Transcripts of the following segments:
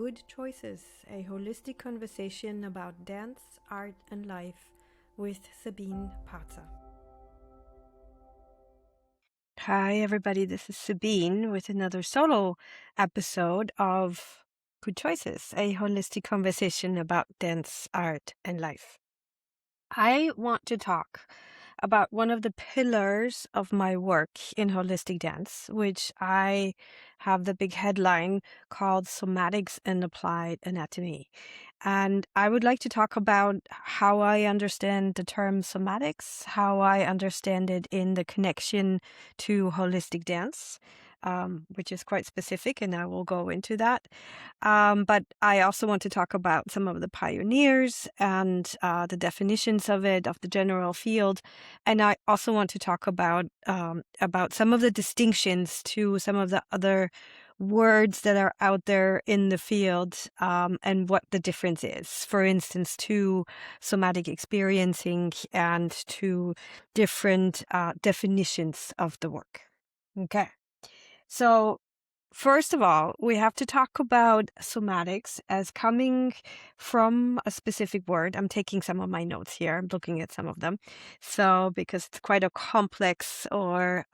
Good Choices, a holistic conversation about dance, art, and life with Sabine Parzer. Hi, everybody. This is Sabine with another solo episode of Good Choices, a holistic conversation about dance, art, and life. I want to talk about one of the pillars of my work in holistic dance, which I have the big headline called Somatics and Applied Anatomy. And I would like to talk about how I understand the term somatics, how I understand it in the connection to holistic dance, which is quite specific, and I will go into that. But I also want to talk about some of the pioneers and the definitions of it, of the general field. And I also want to talk about some of the distinctions to some of the other words that are out there in the field, and what the difference is. For instance, to somatic experiencing and to different definitions of the work. Okay. So first of all, we have to talk about somatics as coming from a specific word. I'm taking some of my notes here. I'm looking at some of them. So, because it's quite a complex it's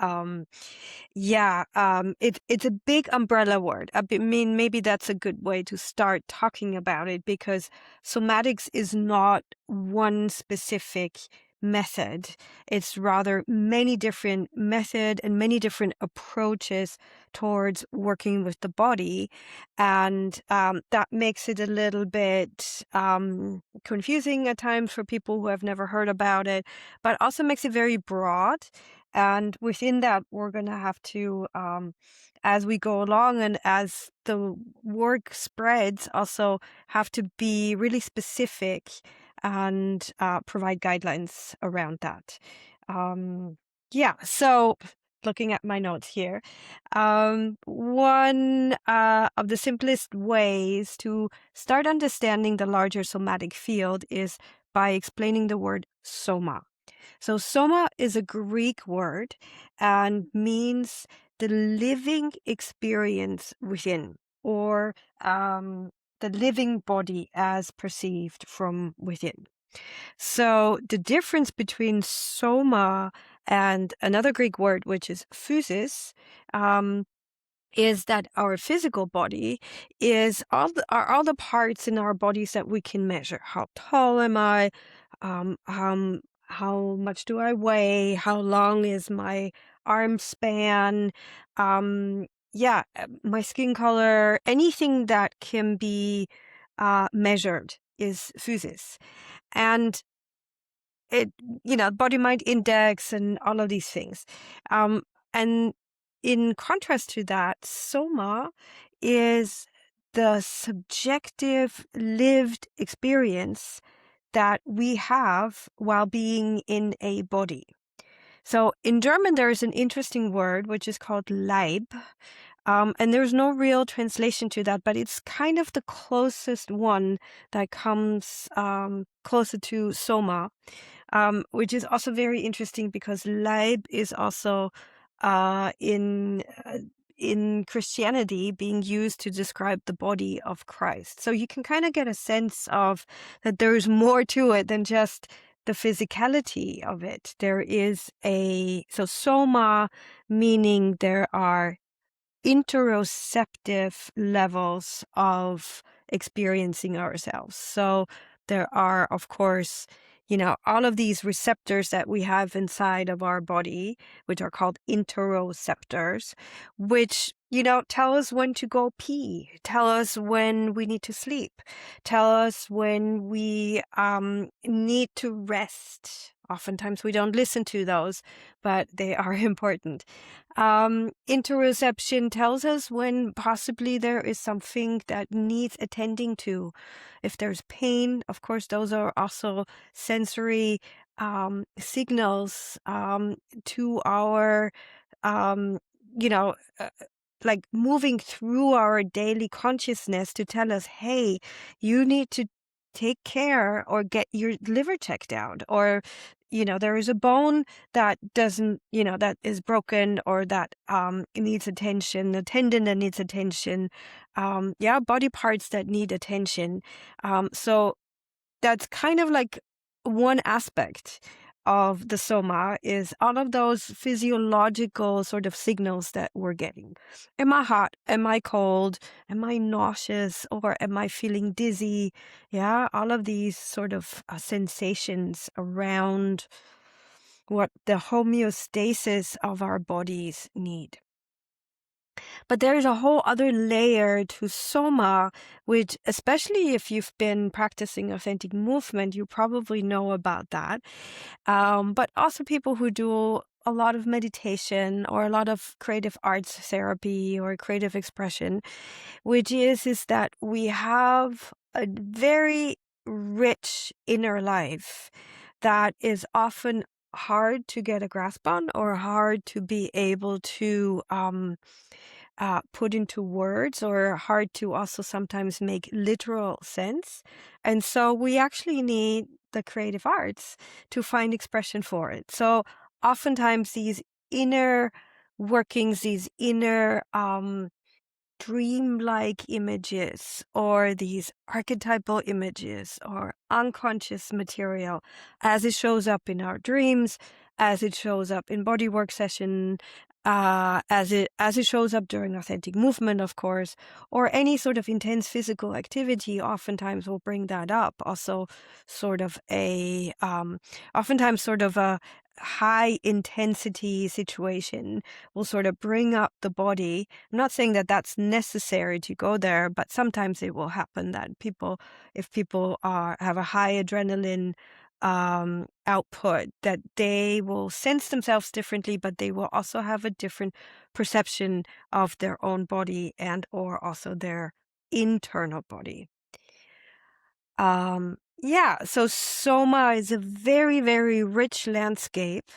a big umbrella word. I mean, maybe that's a good way to start talking about it, because somatics is not one specific method. It's rather many different method and many different approaches towards working with the body, and that makes it a little bit confusing at times for people who have never heard about it, but also makes it very broad. And within that, we're going to have to, as we go along and as the work spreads, also have to be really specific and provide guidelines around that. So looking at my notes here, one of the simplest ways to start understanding the larger somatic field is by explaining the word soma. So soma is a Greek word and means the living experience within, or the living body as perceived from within. So the difference between soma and another Greek word, which is physis, is that our physical body are all the parts in our bodies that we can measure. How tall am I? How much do I weigh? How long is my arm span? My skin color. Anything that can be measured is physis. And it, body mind index and all of these things. And in contrast to that, soma is the subjective lived experience that we have while being in a body. So in German, there is an interesting word which is called Leib. And there's no real translation to that, but it's kind of the closest one that comes closer to soma, which is also very interesting because Leib is also in Christianity being used to describe the body of Christ. So you can kind of get a sense of that there's more to it than just the physicality of it. There is so soma, meaning there are interoceptive levels of experiencing ourselves. So there are, of course, all of these receptors that we have inside of our body, which are called interoceptors, which, tell us when to go pee, tell us when we need to sleep, tell us when we need to rest. Oftentimes we don't listen to those, but they are important. Interoception tells us when possibly there is something that needs attending to. If there's pain, of course, those are also sensory signals to our, like moving through our daily consciousness to tell us, hey, you need to take care or get your liver checked out, or there is a bone that doesn't, that is broken, or that needs attention, a tendon that needs attention, body parts that need attention. So that's kind of like one aspect of the soma, is all of those physiological sort of signals that we're getting. Am I hot? Am I cold? Am I nauseous? Or am I feeling dizzy? Yeah, all of these sort of sensations around what the homeostasis of our bodies need. But there is a whole other layer to soma, which, especially if you've been practicing authentic movement, you probably know about that. But also people who do a lot of meditation or a lot of creative arts therapy or creative expression, which is that we have a very rich inner life that is often hard to get a grasp on, or hard to be able to put into words, or hard to also sometimes make literal sense. And so we actually need the creative arts to find expression for it. So oftentimes these inner workings, these inner dreamlike images, or these archetypal images, or unconscious material, as it shows up in our dreams, as it shows up in bodywork session, as it shows up during authentic movement, of course, or any sort of intense physical activity, oftentimes will bring that up. Also, oftentimes sort of a high intensity situation will sort of bring up the body. I'm not saying that that's necessary to go there, but sometimes it will happen that if people have a high adrenaline output, that they will sense themselves differently, but they will also have a different perception of their own body and or also their internal body. So soma is a very, very rich landscape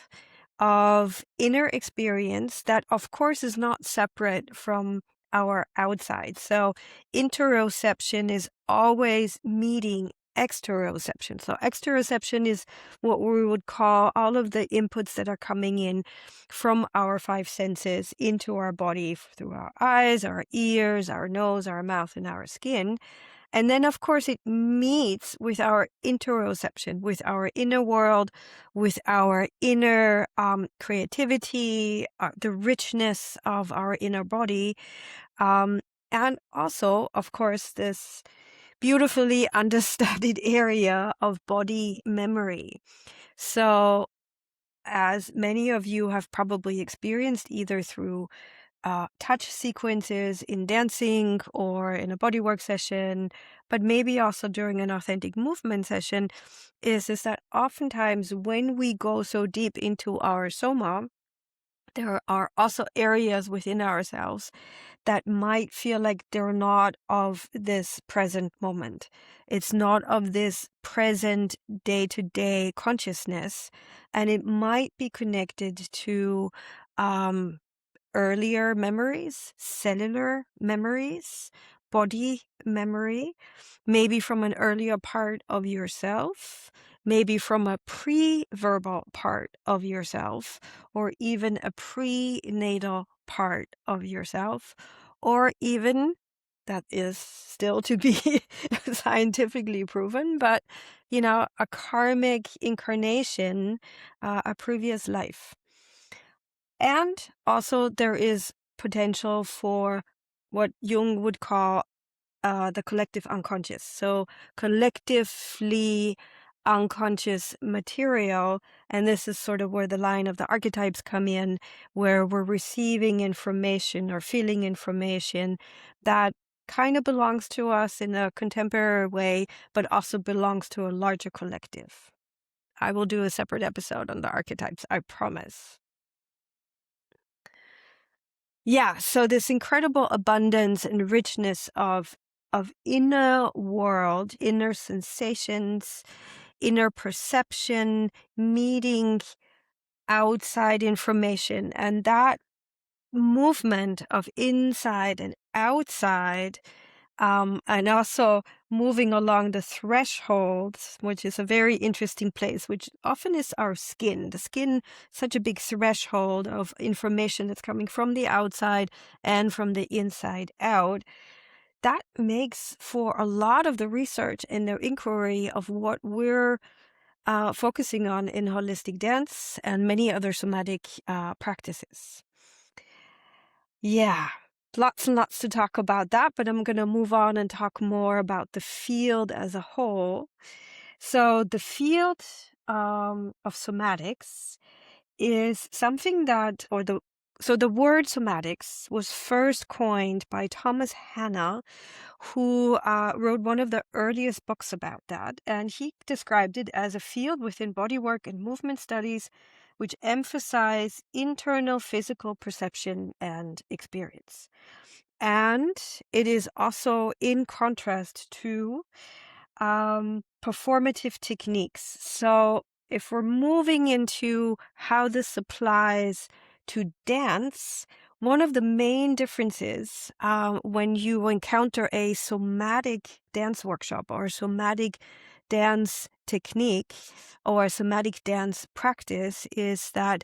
of inner experience that, of course, is not separate from our outside. So interoception is always meeting exteroception. So exteroception is what we would call all of the inputs that are coming in from our five senses into our body through our eyes, our ears, our nose, our mouth, and our skin. And then, of course, it meets with our interoception, with our inner world, with our inner creativity, the richness of our inner body. And also, of course, this beautifully understudied area of body memory. So, as many of you have probably experienced, either through touch sequences in dancing or in a bodywork session, but maybe also during an authentic movement session, is that oftentimes when we go so deep into our soma, there are also areas within ourselves that might feel like they're not of this present moment. It's not of this present day-to-day consciousness, and it might be connected to earlier memories, cellular memories, body memory, maybe from an earlier part of yourself, maybe from a pre-verbal part of yourself, or even a prenatal part of yourself, or even, that is still to be scientifically proven, but, a karmic incarnation, a previous life. And also there is potential for what Jung would call the collective unconscious. So collectively unconscious material. And this is sort of where the line of the archetypes come in, where we're receiving information or feeling information that kind of belongs to us in a contemporary way, but also belongs to a larger collective. I will do a separate episode on the archetypes, I promise. Yeah, so this incredible abundance and richness of inner world, inner sensations, inner perception, meeting outside information, and that movement of inside and outside, and also moving along the threshold, which is a very interesting place, which often is our skin. The skin, such a big threshold of information that's coming from the outside and from the inside out. That makes for a lot of the research and the inquiry of what we're focusing on in holistic dance and many other somatic practices. Yeah, lots and lots to talk about that, but I'm going to move on and talk more about the field as a whole. So the field of somatics is something that, so the word somatics was first coined by Thomas Hanna, who wrote one of the earliest books about that. And he described it as a field within bodywork and movement studies which emphasize internal physical perception and experience. And it is also in contrast to performative techniques. So if we're moving into how this applies to dance, one of the main differences when you encounter a somatic dance workshop or a somatic dance technique or a somatic dance practice is that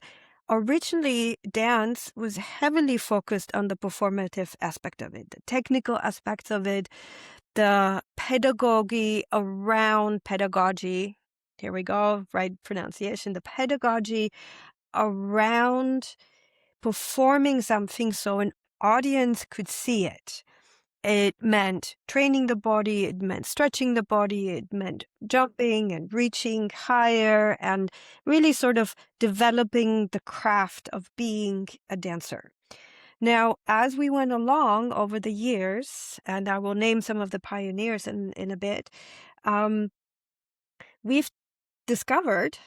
originally dance was heavily focused on the performative aspect of it, the technical aspects of it, the pedagogy around pedagogy. Here we go, right pronunciation. The pedagogy around performing something so an audience could see it. It meant training the body, it meant stretching the body, it meant jumping and reaching higher and really sort of developing the craft of being a dancer. Now, as we went along over the years, and I will name some of the pioneers in a bit, we've discovered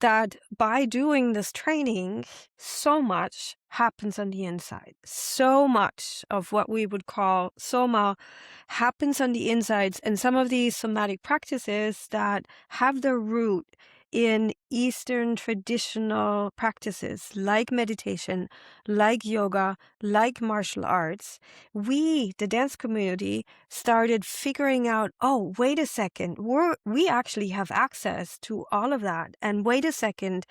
that by doing this training, so much happens on the inside. So much of what we would call soma happens on the insides, and some of these somatic practices that have their root in Eastern traditional practices like meditation, like yoga, like martial arts, we, the dance community, started figuring out, oh, wait a second, we actually have access to all of that. And wait a second,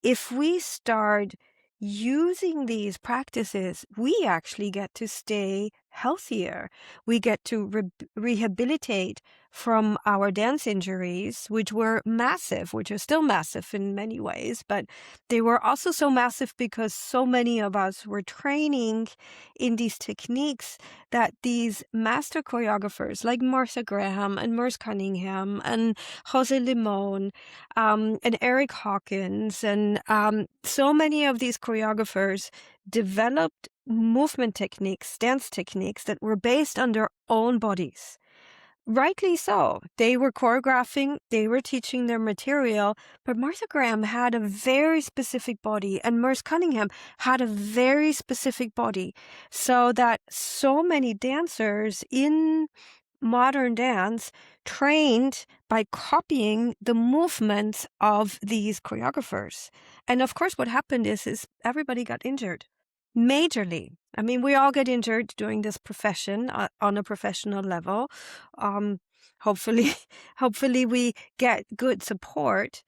if we start using these practices, we actually get to stay healthier. We get to rehabilitate from our dance injuries, which were massive, which are still massive in many ways, but they were also so massive because so many of us were training in these techniques that these master choreographers like Martha Graham and Merce Cunningham and Jose Limon and Eric Hawkins and so many of these choreographers developed movement techniques, dance techniques that were based on their own bodies. Rightly so. They were choreographing, they were teaching their material, but Martha Graham had a very specific body and Merce Cunningham had a very specific body, so that so many dancers in modern dance trained by copying the movements of these choreographers. And of course, what happened is everybody got injured majorly. I mean, we all get injured doing this profession on a professional level. Hopefully, hopefully we get good support.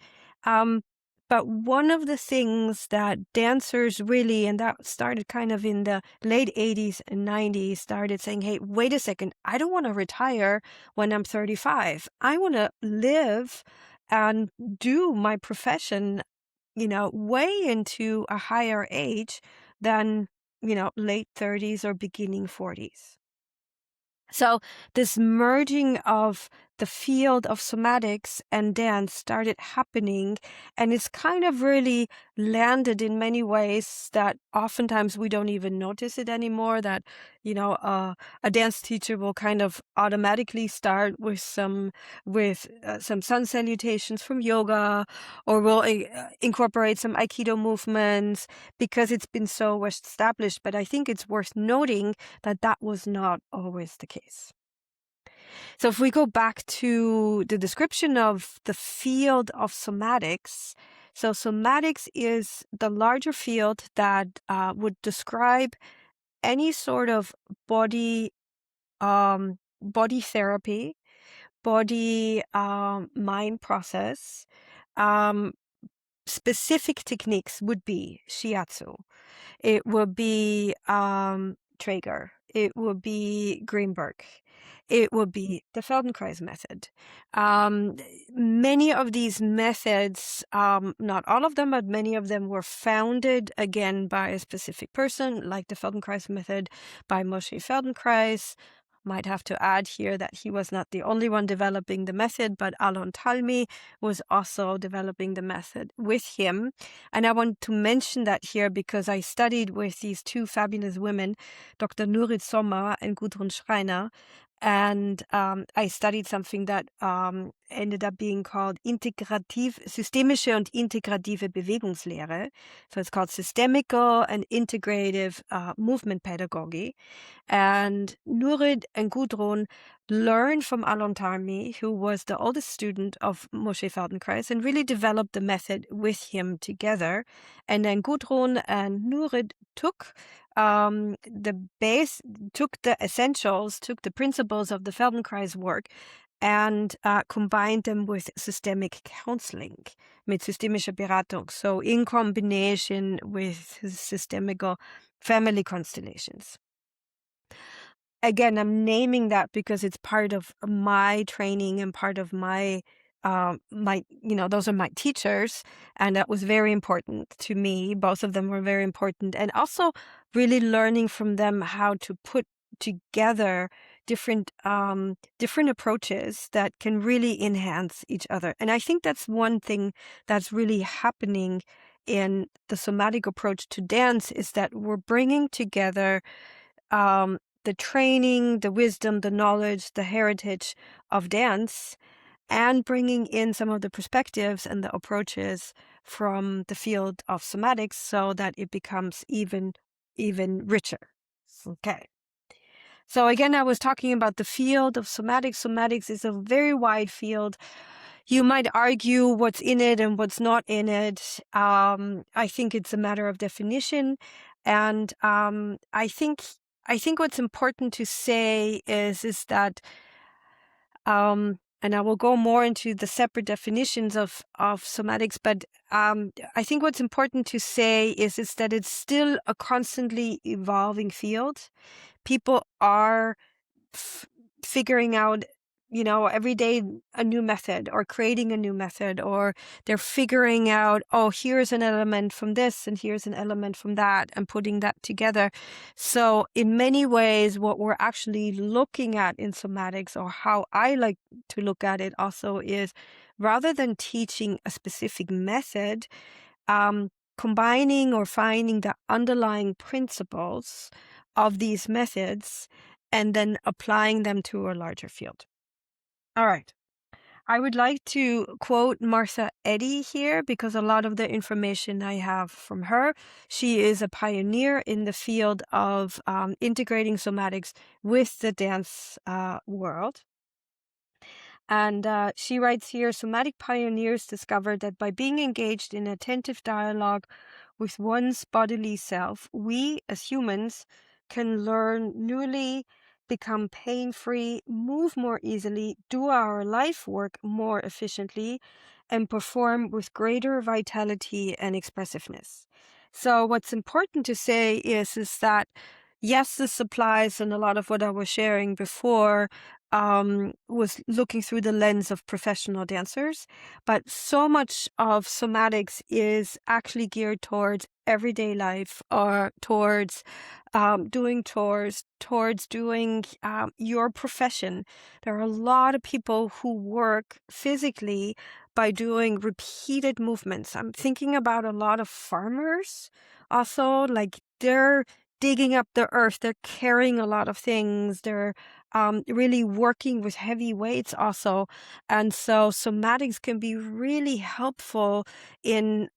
But one of the things that dancers really, and that started kind of in the late 80s and 90s, started saying, hey, wait a second, I don't want to retire when I'm 35. I want to live and do my profession, way into a higher age than, late 30s or beginning 40s. So this merging of the field of somatics and dance started happening, and it's kind of really landed in many ways that oftentimes we don't even notice it anymore, that, a dance teacher will kind of automatically start with some sun salutations from yoga, or will incorporate some Aikido movements because it's been so well established. But I think it's worth noting that that was not always the case. So if we go back to the description of the field of somatics, so somatics is the larger field that would describe any sort of body therapy body mind process. Specific techniques would be shiatsu. It will be Traeger. It will be Greenberg. It will be the Feldenkrais method. Um, Many of these methods, not all of them, but many of them were founded again by a specific person, like the Feldenkrais method by Moshe Feldenkrais. Might have to add here that he was not the only one developing the method, but Alon Talmi was also developing the method with him. And I want to mention that here because I studied with these two fabulous women, Dr. Nurit Sommer and Gudrun Schreiner. And I studied something that ended up being called systemische und integrative Bewegungslehre. So it's called systemical and integrative movement pedagogy. And Nurid and Gudrun learned from Alon Tarmi, who was the oldest student of Moshe Feldenkrais, and really developed the method with him together. And then Gudrun and Nurid took the essentials, took the principles of the Feldenkrais work, and combined them with systemic counseling, mit systemischer Beratung. So in combination with systemical family constellations. Again, I'm naming that because it's part of my training and part of my those are my teachers, and that was very important to me. Both of them were very important, and also really learning from them how to put together different approaches that can really enhance each other. And I think that's one thing that's really happening in the somatic approach to dance, is that we're bringing together the training, the wisdom, the knowledge, the heritage of dance, and bringing in some of the perspectives and the approaches from the field of somatics so that it becomes even richer. Okay. So again, I was talking about the field of somatics. Somatics is a very wide field. You might argue what's in it and what's not in it. I think it's a matter of definition. And I think what's important to say is that, and I will go more into the separate definitions of somatics, but I think what's important to say is that it's still a constantly evolving field. People are figuring out, every day a new method, or creating a new method, or they're figuring out, oh, here's an element from this and here's an element from that, and putting that together. So in many ways, what we're actually looking at in somatics, or how I like to look at it also, is rather than teaching a specific method, combining or finding the underlying principles of these methods and then applying them to a larger field. All right. I would like to quote Martha Eddy here because a lot of the information I have from her, she is a pioneer in the field of integrating somatics with the dance world. And she writes here, somatic pioneers discovered that by being engaged in attentive dialogue with one's bodily self, we as humans can learn newly, become pain-free, move more easily, do our life work more efficiently, and perform with greater vitality and expressiveness. So what's important to say is that, yes, this applies, and a lot of what I was sharing before was looking through the lens of professional dancers, but so much of somatics is actually geared towards everyday life, or towards doing chores, towards doing your profession. There are a lot of people who work physically by doing repeated movements. I'm thinking about a lot of farmers also, like they're digging up the earth, they're carrying a lot of things, they're really working with heavy weights also. And so somatics can be really helpful in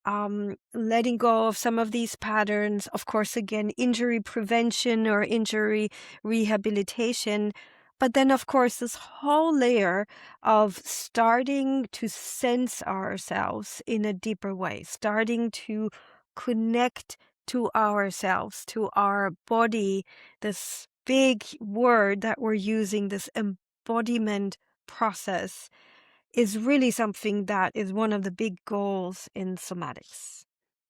letting go of some of these patterns. Of course, again, injury prevention or injury rehabilitation. But then, of course, this whole layer of starting to sense ourselves in a deeper way, starting to connect to ourselves, to our body, this big word that we're using, this embodiment process is really something that is one of the big goals in somatics.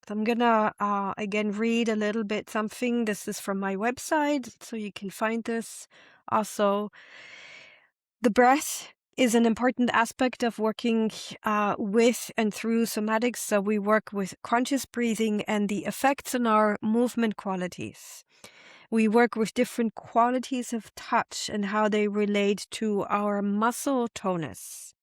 So I'm gonna again read a little bit something. This is from my website, so you can find this also. The breath is an important aspect of working with and through somatics. So we work with conscious breathing and the effects on our movement qualities. We work with different qualities of touch and how they relate to our muscle tonus.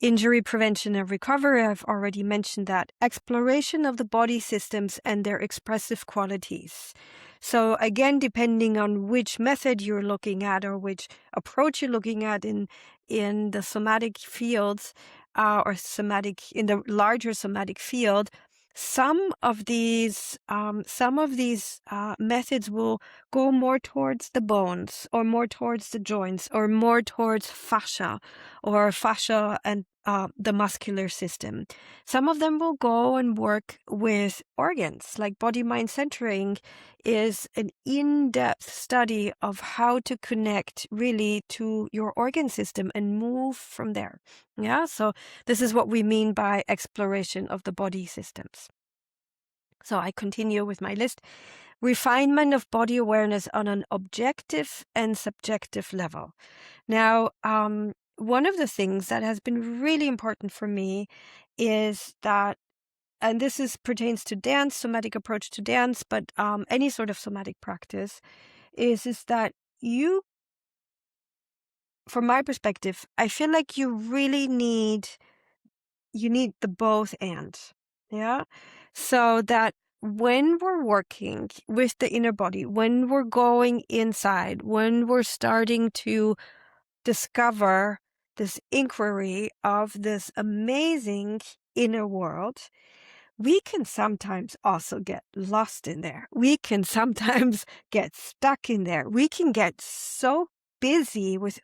Injury prevention and recovery, I've already mentioned that. Exploration of the body systems and their expressive qualities. So again, depending on which method you're looking at or which approach you're looking at in the somatic fields or somatic in the larger somatic field, some of these methods will go more towards the bones or more towards the joints or more towards fascia and the muscular system. Some of them will go and work with organs, like body-mind centering is an in-depth study of how to connect really to your organ system and move from there. Yeah, so this is what we mean by exploration of the body systems. So I continue with my list. Refinement of body awareness on an objective and subjective level. Now, one of the things that has been really important for me is that, and this pertains to dance, somatic approach to dance, but any sort of somatic practice, is that you, from my perspective, I feel like you really need the both and, yeah? So that when we're working with the inner body, when we're going inside, when we're starting to discover this inquiry of this amazing inner world, we can sometimes also get lost in there. We can sometimes get stuck in there. We can get so busy with,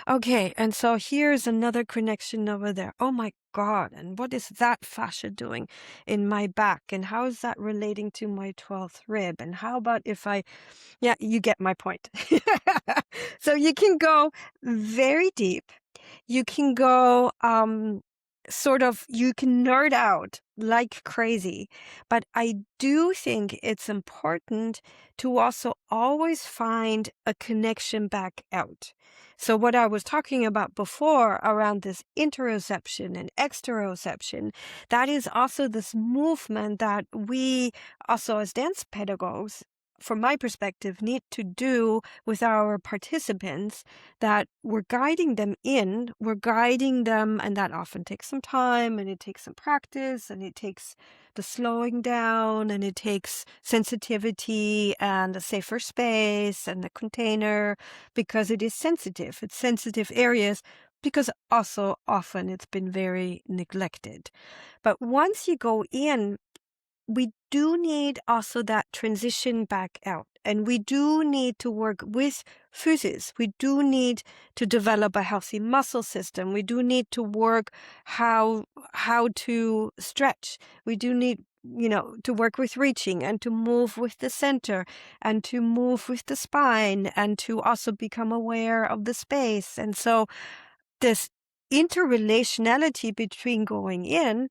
okay, and so here's another connection over there. Oh my God, and what is that fascia doing in my back? And how is that relating to my 12th rib? And how about if you get my point. So you can go very deep. You can go you can nerd out like crazy. But I do think it's important to also always find a connection back out. So what I was talking about before around this interoception and exteroception, that is also this movement that we also as dance pedagogues, from my perspective, need to do with our participants, that we're guiding them, and that often takes some time, and it takes some practice, and it takes the slowing down, and it takes sensitivity and a safer space and a container, because it is sensitive. It's sensitive areas because also often it's been very neglected. But once you go in, we do need also that transition back out. And we do need to work with physis. We do need to develop a healthy muscle system. We do need to work how to stretch. We do need, to work with reaching and to move with the center and to move with the spine and to also become aware of the space. And so this interrelationality between going in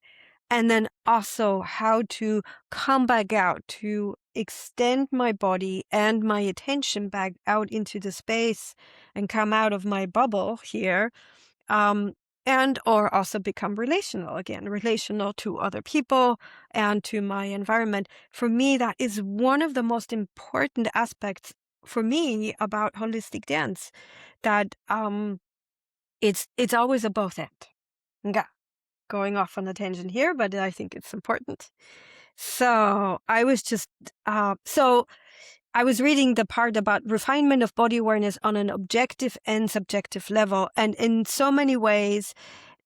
and then also how to come back out, to extend my body and my attention back out into the space and come out of my bubble here, and or also become relational again, relational to other people and to my environment. For me, that is one of the most important aspects for me about holistic dance, that it's always a both end. Yeah. Going off on a tangent here, but I think it's important. So I was reading the part about refinement of body awareness on an objective and subjective level. And in so many ways,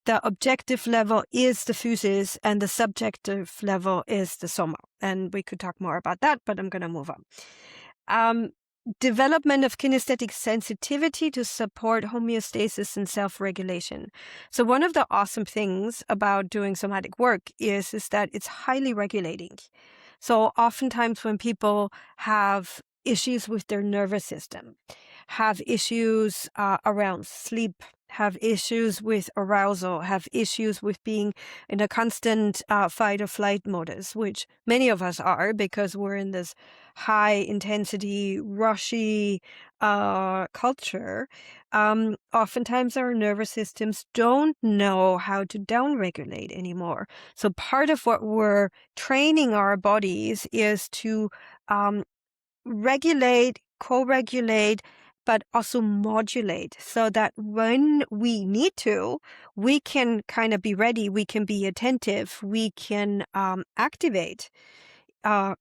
the objective level is the physis and the subjective level is the soma. And we could talk more about that, but I'm going to move on. Development of kinesthetic sensitivity to support homeostasis and self-regulation. So one of the awesome things about doing somatic work is that it's highly regulating. So oftentimes when people have issues with their nervous system, have issues around sleep, have issues with arousal, have issues with being in a constant fight or flight modus, which many of us are because we're in this high intensity, rushy culture. Oftentimes our nervous systems don't know how to downregulate anymore. So part of what we're training our bodies is to regulate, co-regulate, but also modulate so that when we need to, we can kind of be ready, we can be attentive, we can activate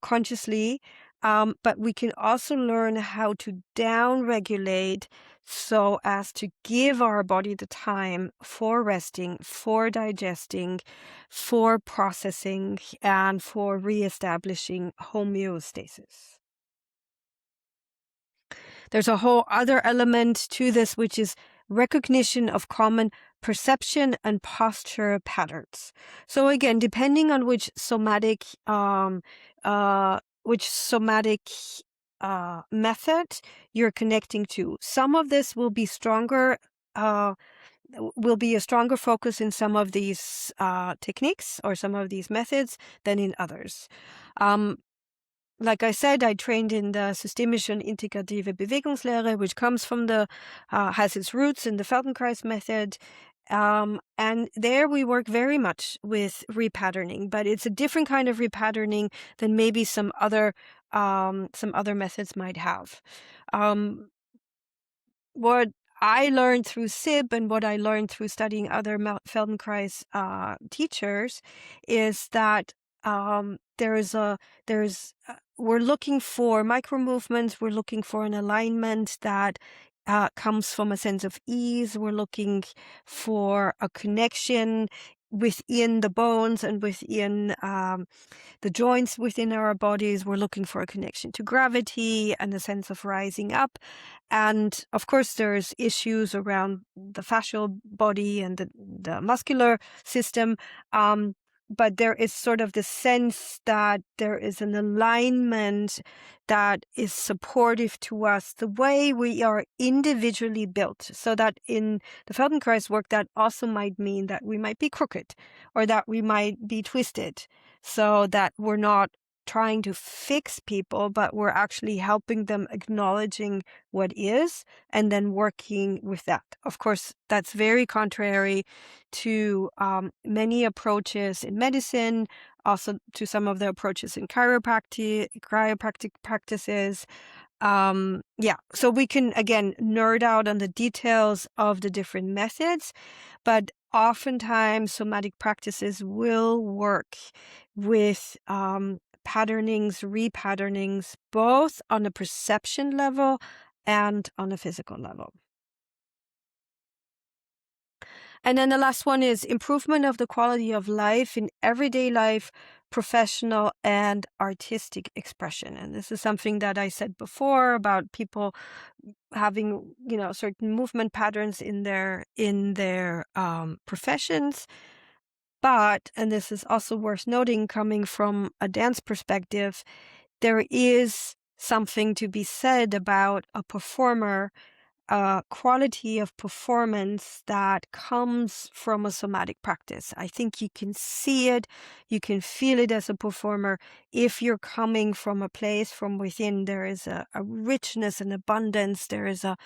consciously, but we can also learn how to down-regulate so as to give our body the time for resting, for digesting, for processing, and for reestablishing homeostasis. There's a whole other element to this, which is recognition of common perception and posture patterns. So again, depending on which somatic method you're connecting to, some of this will be stronger. Will be a stronger focus in some of these techniques or some of these methods than in others. Like I said, I trained in the systemische und integrative Bewegungslehre, which comes from has its roots in the Feldenkrais method. And there we work very much with repatterning, but it's a different kind of repatterning than maybe some other methods might have. What I learned through SIB and what I learned through studying other Feldenkrais teachers is that we're looking for micro movements. We're looking for an alignment that comes from a sense of ease. We're looking for a connection within the bones and within the joints within our bodies. We're looking for a connection to gravity and a sense of rising up. And of course, there's issues around the fascial body and the muscular system. But there is sort of the sense that there is an alignment that is supportive to us, the way we are individually built. So that in the Feldenkrais work, that also might mean that we might be crooked or that we might be twisted, so that we're not trying to fix people, but we're actually helping them acknowledging what is and then working with that. Of course, that's very contrary to many approaches in medicine, also to some of the approaches in chiropractic practices. So we can, again, nerd out on the details of the different methods, but oftentimes somatic practices will work with patternings, repatternings, both on a perception level and on a physical level. And then the last one is improvement of the quality of life in everyday life, professional and artistic expression. And this is something that I said before about people having, certain movement patterns in their professions. But, and this is also worth noting, coming from a dance perspective, there is something to be said about a performer, a quality of performance that comes from a somatic practice. I think you can see it, you can feel it as a performer. If you're coming from a place from within, there is a richness and abundance. There is a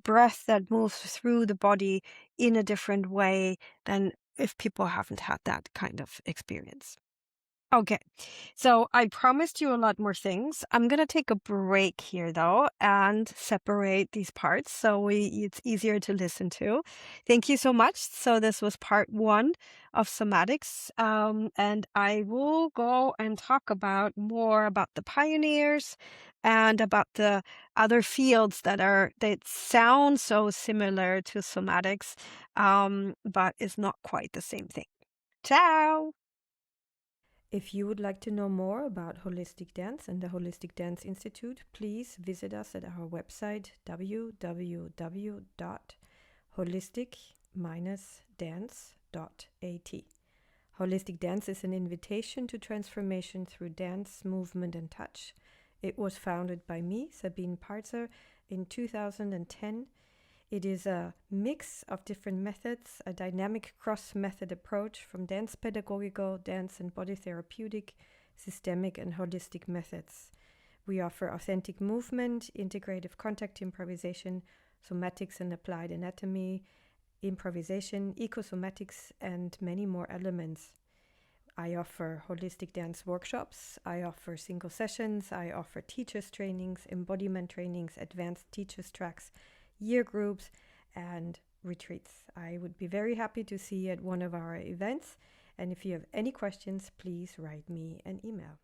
breath that moves through the body in a different way than if people haven't had that kind of experience. Okay, so I promised you a lot more things. I'm going to take a break here, though, and separate these parts so it's easier to listen to. Thank you so much. So this was part 1 of somatics, and I will go and talk more about the pioneers and about the other fields that sound so similar to somatics, but is not quite the same thing. Ciao! If you would like to know more about holistic dance and the Holistic Dance Institute, please visit us at our website www.holistic-dance.at. Holistic dance is an invitation to transformation through dance, movement, and touch. It was founded by me, Sabine Parzer, in 2010. It is a mix of different methods, a dynamic cross-method approach from dance pedagogical, dance and body therapeutic, systemic and holistic methods. We offer authentic movement, integrative contact improvisation, somatics and applied anatomy, improvisation, ecosomatics, and many more elements. I offer holistic dance workshops, I offer single sessions, I offer teachers trainings, embodiment trainings, advanced teachers tracks, year groups, and retreats. I would be very happy to see you at one of our events. And if you have any questions, please write me an email.